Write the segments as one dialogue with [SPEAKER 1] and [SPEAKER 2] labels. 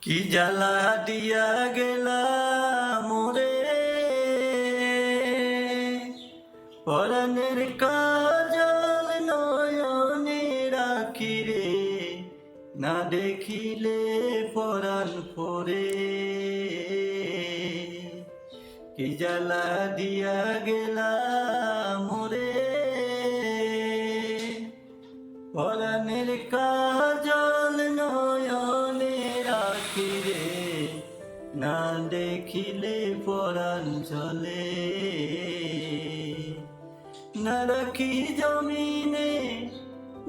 [SPEAKER 1] কি জ্বালা দিয়া গেলা মোরে, পরাণের কাজল নয়নে রাখি রে, না দেখিলে পরাণ পরে। কি জ্বালা দিয়া গেলা মোরে, পরাণের কাজল নয়নে রাখি রে, না দেখিলে পরাণ চলে। না রাখি জমিনে,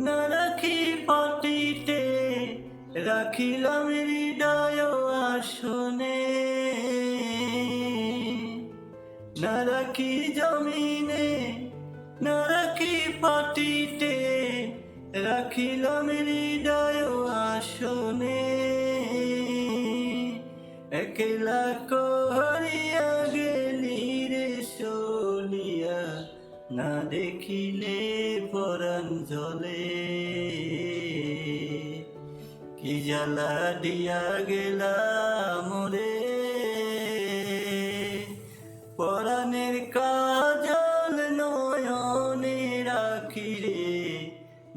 [SPEAKER 1] না রাখি পাটিতে, রাখিলাম হৃদয় আসনে। না রাখি জমিনে, না রাখি পাটিতে, রাখিলাম হৃদয় আসনে। একলা করিয়া গেলি রে চলিয়া, না দেখিলে পরাণ জ্বলে। কি জ্বালা দিয়া গেলা মোরে, পরাণের কাজল নয়নে রাখি রে,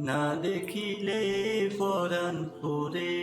[SPEAKER 1] না দেখিলে পরাণ পরে।